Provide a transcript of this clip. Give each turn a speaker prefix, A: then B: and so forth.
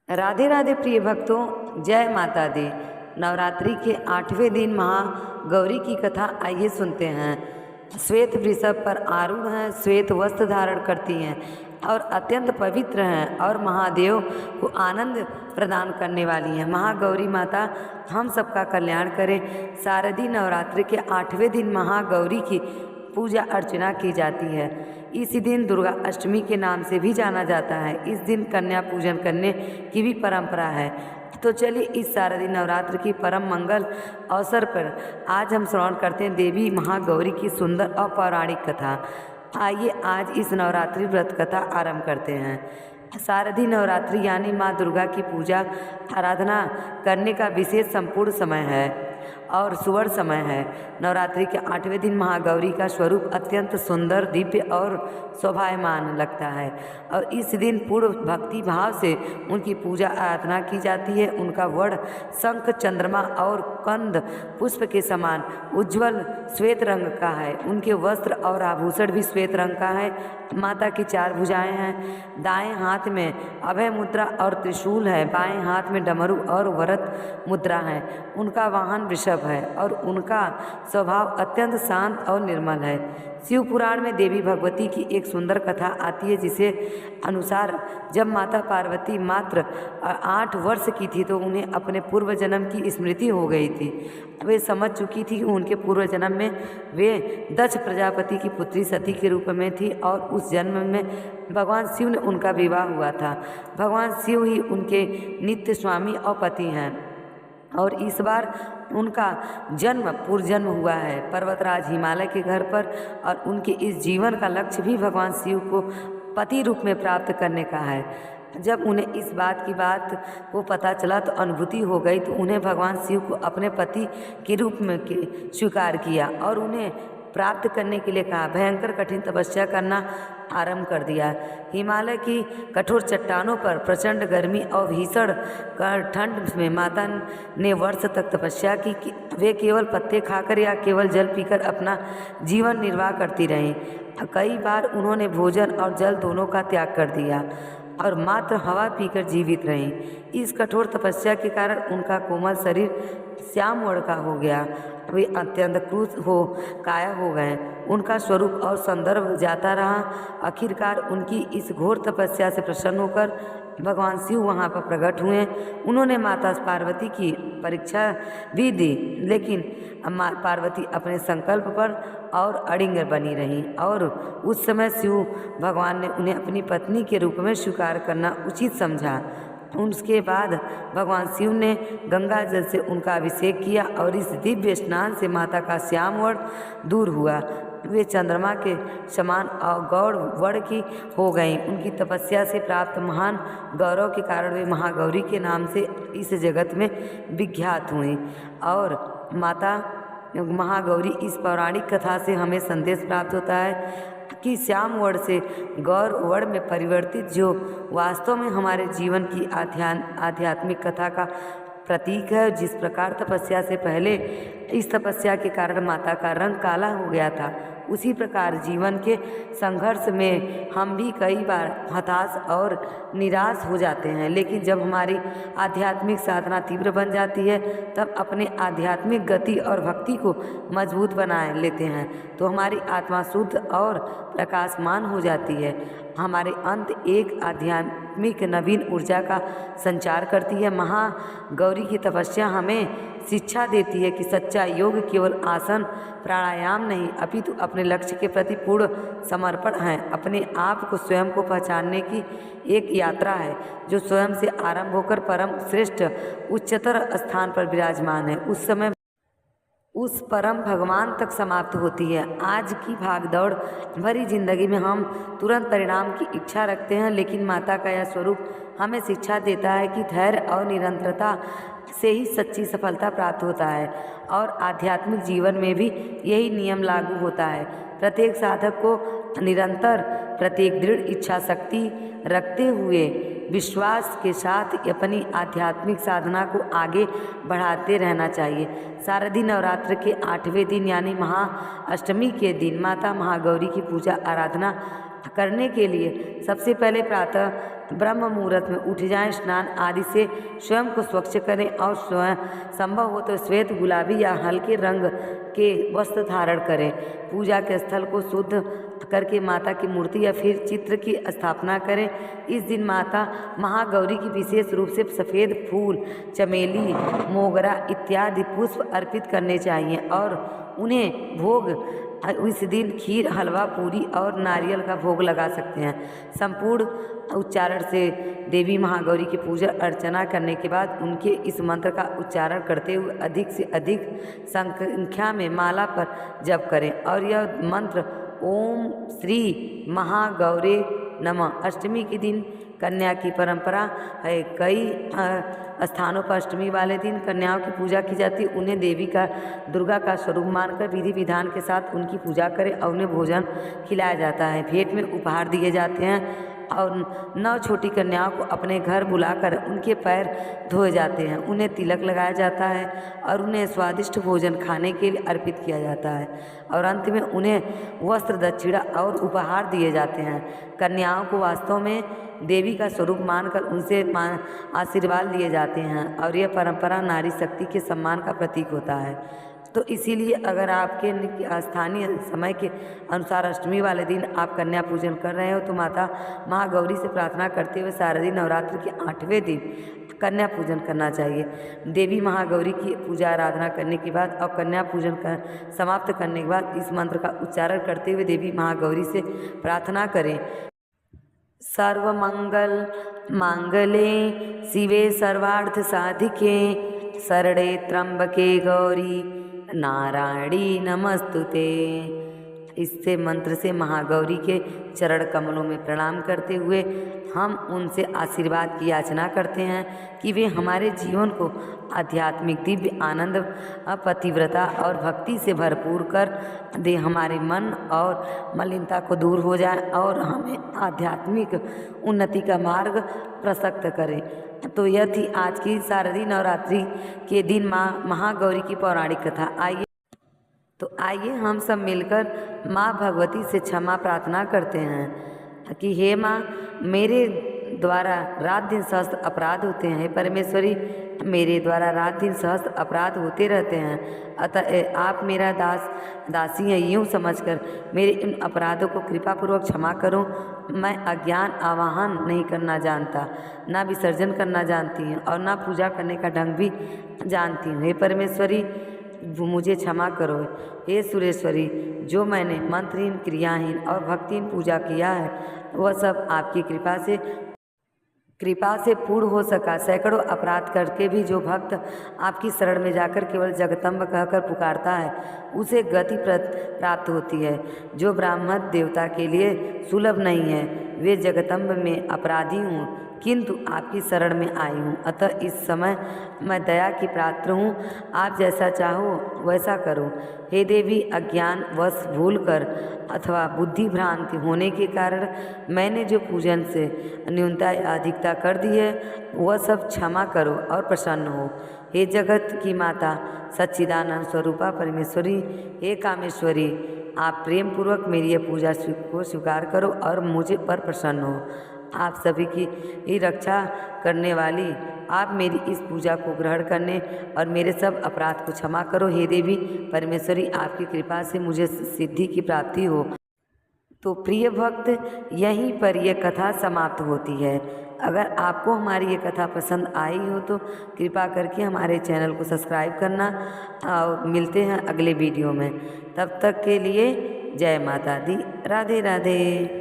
A: राधे राधे प्रिय भक्तों, जय माता दी। नवरात्रि के 8वें दिन महागौरी की कथा आइए सुनते हैं। श्वेत वृषभ पर आरूढ़ हैं, श्वेत वस्त्र धारण करती हैं और अत्यंत पवित्र हैं और महादेव को आनंद प्रदान करने वाली हैं। महागौरी माता हम सबका कल्याण करें। शारदीय नवरात्रि के 8वें दिन महागौरी की पूजा अर्चना की जाती है। इसी दिन दुर्गा अष्टमी के नाम से भी जाना जाता है। इस दिन कन्या पूजन करने की भी परंपरा है। तो चलिए इस शारदीय नवरात्र की परम मंगल अवसर पर आज हम श्रवण करते हैं देवी महागौरी की सुंदर और पौराणिक कथा। आइए आज इस नवरात्रि व्रत कथा आरंभ करते हैं। शारदीय नवरात्रि यानी माँ दुर्गा की पूजा आराधना करने का विशेष संपूर्ण समय है और सुवर्ण समय है। नवरात्रि के 8वें दिन महागौरी का स्वरूप अत्यंत सुंदर, दिव्य और शोभायमान लगता है और इस दिन पूर्ण भक्ति भाव से उनकी पूजा आराधना की जाती है। उनका वर्ण शंख, चंद्रमा और कंद पुष्प के समान उज्ज्वल श्वेत रंग का है। उनके वस्त्र और आभूषण भी श्वेत रंग का है। माता की 4 भुजाएं हैं। दाएं हाथ में अभय मुद्रा और त्रिशूल है, बाएं हाथ में डमरू और वरद मुद्रा है। उनका वाहन वृषभ है और उनका स्वभाव अत्यंत शांत और निर्मल है। शिव पुराण में देवी भगवती की एक सुंदर कथा आती है, जिसे अनुसार जब माता पार्वती मात्र 8 वर्ष की थी तो उन्हें अपने पूर्व जन्म की स्मृति हो गई थी। वे समझ चुकी थी कि उनके पूर्व जन्म में वे दक्ष प्रजापति की पुत्री सती के रूप में थी और उस जन्म में भगवान शिव ने उनका विवाह हुआ था। भगवान शिव ही उनके नित्य स्वामी और पति हैं और इस बार उनका जन्म पूर्वजन्म हुआ है पर्वतराज हिमालय के घर पर। और उनके इस जीवन का लक्ष्य भी भगवान शिव को पति रूप में प्राप्त करने का है। जब उन्हें इस बात को पता चला तो अनुभूति हो गई, तो उन्हें भगवान शिव को अपने पति के रूप में स्वीकार किया और उन्हें प्राप्त करने के लिए कहा। भयंकर कठिन तपस्या करना आरंभ कर दिया। हिमालय की कठोर चट्टानों पर प्रचंड गर्मी और भीषण ठंड में माता ने वर्ष तक तपस्या की। वे केवल पत्ते खाकर या केवल जल पीकर अपना जीवन निर्वाह करती रहीं। कई बार उन्होंने भोजन और जल दोनों का त्याग कर दिया और मात्र हवा पीकर जीवित रहीं। इस कठोर तपस्या के कारण उनका कोमल शरीर श्याम वर्ण का हो गया। वे अत्यंत क्रूर हो काया हो गए। उनका स्वरूप और संदर्भ जाता रहा। आखिरकार उनकी इस घोर तपस्या से प्रसन्न होकर भगवान शिव वहाँ पर प्रकट हुए। उन्होंने माता पार्वती की परीक्षा भी दी, लेकिन माँ पार्वती अपने संकल्प पर और अड़िंग बनी रही और उस समय शिव भगवान ने उन्हें अपनी पत्नी के रूप में स्वीकार करना उचित समझा। उसके बाद भगवान शिव ने गंगा जल से उनका अभिषेक किया और इस दिव्य स्नान से माता का श्याम वर्ण दूर हुआ। वे चंद्रमा के समान और गौर वर्ण की हो गईं। उनकी तपस्या से प्राप्त महान गौरव के कारण वे महागौरी के नाम से इस जगत में विख्यात हुई। और माता महागौरी इस पौराणिक कथा से हमें संदेश प्राप्त होता है कि श्याम वर्ण से गौर वर्ण में परिवर्तित जो वास्तव में हमारे जीवन की आध्यात्मिक कथा का प्रतीक है। जिस प्रकार तपस्या से पहले इस तपस्या के कारण माता का रंग काला हो गया था, उसी प्रकार जीवन के संघर्ष में हम भी कई बार हताश और निराश हो जाते हैं। लेकिन जब हमारी आध्यात्मिक साधना तीव्र बन जाती है, तब अपने आध्यात्मिक गति और भक्ति को मजबूत बना लेते हैं तो हमारी आत्मा शुद्ध और प्रकाशमान हो जाती है। हमारे अंत एक आध्यात्मिक नवीन ऊर्जा का संचार करती है। महागौरी की तपस्या हमें शिक्षा देती है कि सच्चा योग केवल आसन प्राणायाम नहीं, अपितु अपने लक्ष्य के प्रति पूर्ण समर्पण है। अपने आप को स्वयं को पहचानने की एक यात्रा है जो स्वयं से आरंभ होकर परम श्रेष्ठ उच्चतर स्थान पर विराजमान है, उस समय उस परम भगवान तक समाप्त होती है। आज की भागदौड़ भरी जिंदगी में हम तुरंत परिणाम की इच्छा रखते हैं, लेकिन माता का यह स्वरूप हमें शिक्षा देता है कि धैर्य और निरंतरता से ही सच्ची सफलता प्राप्त होता है। और आध्यात्मिक जीवन में भी यही नियम लागू होता है। प्रत्येक साधक को निरंतर प्रत्येक दृढ़ इच्छा शक्ति रखते हुए विश्वास के साथ अपनी आध्यात्मिक साधना को आगे बढ़ाते रहना चाहिए। शारदीय नवरात्र के 8वें दिन यानी महाअष्टमी के दिन माता महागौरी की पूजा आराधना करने के लिए सबसे पहले प्रातः ब्रह्म मुहूर्त में उठ जाएं, स्नान आदि से स्वयं को स्वच्छ करें और स्वयं संभव हो तो श्वेत, गुलाबी या हल्के रंग के वस्त्र धारण करें। पूजा के स्थल को शुद्ध करके माता की मूर्ति या फिर चित्र की स्थापना करें। इस दिन माता महागौरी की विशेष रूप से सफ़ेद फूल, चमेली, मोगरा इत्यादि पुष्प अर्पित करने चाहिए और उन्हें भोग इस दिन खीर, हलवा, पूरी और नारियल का भोग लगा सकते हैं। संपूर्ण उच्चारण से देवी महागौरी की पूजा अर्चना करने के बाद उनके इस मंत्र का उच्चारण करते हुए अधिक से अधिक संख्या में माला पर जप करें और यह मंत्र ओम श्री महागौरे नमः। अष्टमी के दिन कन्या की परंपरा है। कई स्थानों पर अष्टमी वाले दिन कन्याओं की पूजा की जाती है। उन्हें देवी का, दुर्गा का स्वरूप मानकर विधि विधान के साथ उनकी पूजा करें और उन्हें भोजन खिलाया जाता है। भेंट में उपहार दिए जाते हैं और 9 छोटी कन्याओं को अपने घर बुलाकर उनके पैर धोए जाते हैं। उन्हें तिलक लगाया जाता है और उन्हें स्वादिष्ट भोजन खाने के लिए अर्पित किया जाता है और अंत में उन्हें वस्त्र, दक्षिणा और उपहार दिए जाते हैं। कन्याओं को वास्तव में देवी का स्वरूप मानकर उनसे आशीर्वाद लिए जाते हैं और यह परंपरा नारी शक्ति के सम्मान का प्रतीक होता है। तो इसीलिए अगर आपके स्थानीय समय के अनुसार अष्टमी वाले दिन आप कन्या पूजन कर रहे हो तो माता महागौरी से प्रार्थना करते हुए शारदीय नवरात्र के 8वें दिन कन्या पूजन करना चाहिए। देवी महागौरी की पूजा आराधना करने के बाद और कन्या पूजन समाप्त करने के बाद इस मंत्र का उच्चारण करते हुए देवी महागौरी से प्रार्थना करें। सर्वमंगल मांगले शिवे सर्वार्थ साधिके शरणे त्र्यंबके गौरी नारायणी नमस्तुते। इससे मंत्र से महागौरी के चरण कमलों में प्रणाम करते हुए हम उनसे आशीर्वाद की याचना करते हैं कि वे हमारे जीवन को आध्यात्मिक दिव्य आनंद, पतिव्रता और भक्ति से भरपूर कर दे। हमारे मन और मलिनता को दूर हो जाए और हमें आध्यात्मिक उन्नति का मार्ग प्रशस्त करें। तो यह थी आज की शारदीय नवरात्रि के दिन माँ महागौरी की पौराणिक कथा। आइए हम सब मिलकर माँ भगवती से क्षमा प्रार्थना करते हैं कि हे माँ, मेरे द्वारा रात दिन सहस्त्र अपराध होते हैं। हे परमेश्वरी, मेरे द्वारा रात दिन सहस्त्र अपराध होते रहते हैं, अतः आप मेरा दासी हैं यूँ समझकर मेरे इन अपराधों को कृपापूर्वक क्षमा करो। मैं अज्ञान आवाहन नहीं करना जानता, ना विसर्जन करना जानती हूँ और ना पूजा करने का ढंग भी जानती हूँ। हे परमेश्वरी, मुझे क्षमा करो। हे सुरेश्वरी, जो मैंने मंत्रहीन, क्रियाहीन और भक्तिहीन पूजा किया है वह सब आपकी कृपा से पूर्ण हो सका। सैकड़ों अपराध करके भी जो भक्त आपकी शरण में जाकर केवल जगदम्ब कहकर पुकारता है उसे गति प्राप्त होती है। जो ब्राह्मण देवता के लिए सुलभ नहीं है वे जगदम्ब में अपराधी हूँ, किंतु आपकी शरण में आई हूँ। अतः इस समय मैं दया की पात्र हूँ, आप जैसा चाहो वैसा करो। हे देवी, अज्ञान वश भूल कर अथवा बुद्धि भ्रांति होने के कारण मैंने जो पूजन से न्यूनता या अधिकता कर दी है वह सब क्षमा करो और प्रसन्न हो। हे जगत की माता सच्चिदानंद स्वरूपा परमेश्वरी, हे कामेश्वरी, आप प्रेम पूर्वक मेरी यह पूजा को स्वीकार करो और मुझे पर प्रसन्न हो। आप सभी की ही रक्षा करने वाली आप मेरी इस पूजा को ग्रहण करने और मेरे सब अपराध को क्षमा करो। हे देवी परमेश्वरी, आपकी कृपा से मुझे सिद्धि की प्राप्ति हो। तो प्रिय भक्त, यहीं पर यह कथा समाप्त होती है। अगर आपको हमारी ये कथा पसंद आई हो तो कृपा करके हमारे चैनल को सब्सक्राइब करना और मिलते हैं अगले वीडियो में। तब तक के लिए जय माता दी, राधे राधे।